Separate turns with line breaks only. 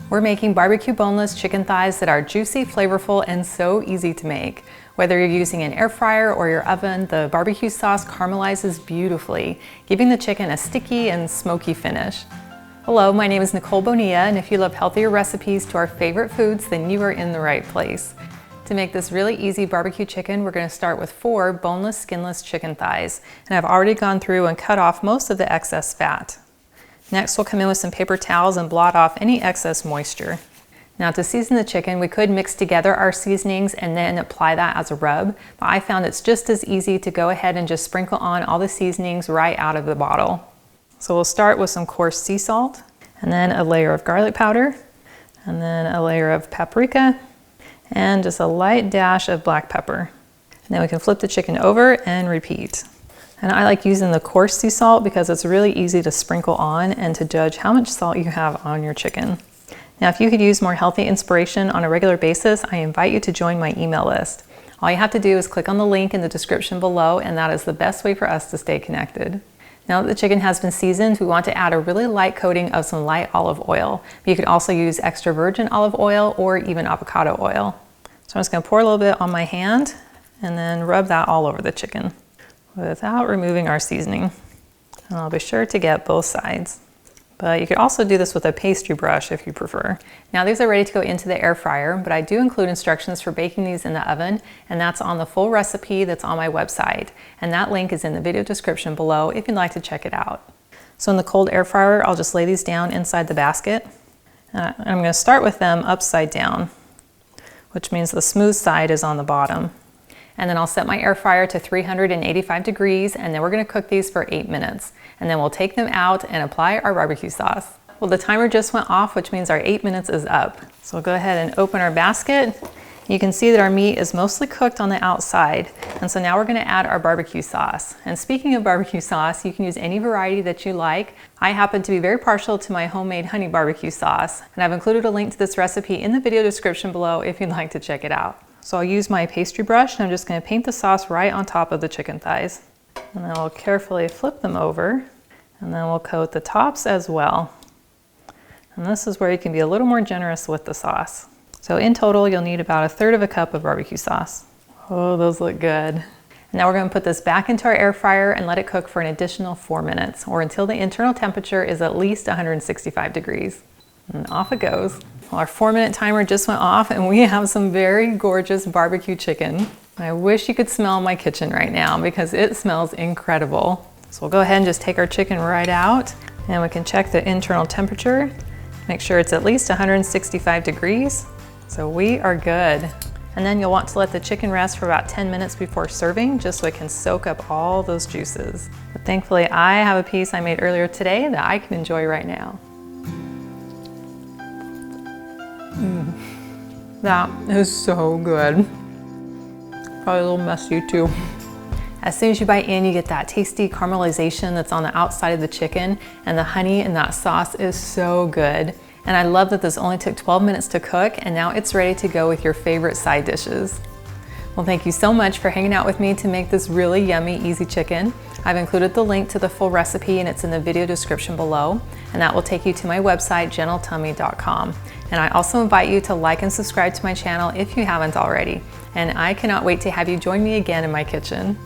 We're making barbecue boneless chicken thighs that are juicy, flavorful, and so easy to make. Whether you're using an air fryer or your oven, the barbecue sauce caramelizes beautifully, giving the chicken a sticky and smoky finish. Hello, my name is Nicole Bonilla, and if you love healthier recipes to our favorite foods, then you are in the right place. To make this really easy barbecue chicken, we're going to start with 4 boneless, skinless chicken thighs. And I've already gone through and cut off most of the excess fat. Next, we'll come in with some paper towels and blot off any excess moisture. Now, to season the chicken, we could mix together our seasonings and then apply that as a rub, but I found it's just as easy to go ahead and just sprinkle on all the seasonings right out of the bottle. So we'll start with some coarse sea salt, and then a layer of garlic powder, and then a layer of paprika, and just a light dash of black pepper. And then we can flip the chicken over and repeat. And I like using the coarse sea salt because it's really easy to sprinkle on and to judge how much salt you have on your chicken. Now, if you could use more healthy inspiration on a regular basis, I invite you to join my email list. All you have to do is click on the link in the description below, and that is the best way for us to stay connected. Now that the chicken has been seasoned, we want to add a really light coating of some light olive oil. But you could also use extra virgin olive oil or even avocado oil. So I'm just going to pour a little bit on my hand and then rub that all over the chicken without removing our seasoning. And I'll be sure to get both sides. But you could also do this with a pastry brush if you prefer. Now these are ready to go into the air fryer, but I do include instructions for baking these in the oven, and that's on the full recipe that's on my website. And that link is in the video description below if you'd like to check it out. So in the cold air fryer, I'll just lay these down inside the basket. And I'm going to start with them upside down, which means the smooth side is on the bottom. And then I'll set my air fryer to 385 degrees, and then we're going to cook these for 8 minutes. And then we'll take them out and apply our barbecue sauce. Well, the timer just went off, which means our 8 minutes is up. So we'll go ahead and open our basket. You can see that our meat is mostly cooked on the outside. And so now we're going to add our barbecue sauce. And speaking of barbecue sauce, you can use any variety that you like. I happen to be very partial to my homemade honey barbecue sauce. And I've included a link to this recipe in the video description below if you'd like to check it out. So I'll use my pastry brush, and I'm just going to paint the sauce right on top of the chicken thighs. And then we'll carefully flip them over, and then we'll coat the tops as well. And this is where you can be a little more generous with the sauce. So in total, you'll need about 1/3 cup of barbecue sauce. Oh, those look good. And now we're going to put this back into our air fryer and let it cook for an additional 4 minutes, or until the internal temperature is at least 165 degrees. And off it goes. Well, our 4-minute timer just went off, and we have some very gorgeous barbecue chicken. I wish you could smell my kitchen right now because it smells incredible. So we'll go ahead and just take our chicken right out, and we can check the internal temperature. Make sure it's at least 165 degrees. So we are good. And then you'll want to let the chicken rest for about 10 minutes before serving, just so it can soak up all those juices. But thankfully, I have a piece I made earlier today that I can enjoy right now. That is so good. Probably a little messy too. As soon as you bite in, you get that tasty caramelization that's on the outside of the chicken, and the honey in that sauce is so good. And I love that this only took 12 minutes to cook, and now it's ready to go with your favorite side dishes. Well, thank you so much for hanging out with me to make this really yummy, easy chicken. I've included the link to the full recipe, and it's in the video description below, and that will take you to my website, gentletummy.com. And I also invite you to like and subscribe to my channel if you haven't already. And I cannot wait to have you join me again in my kitchen.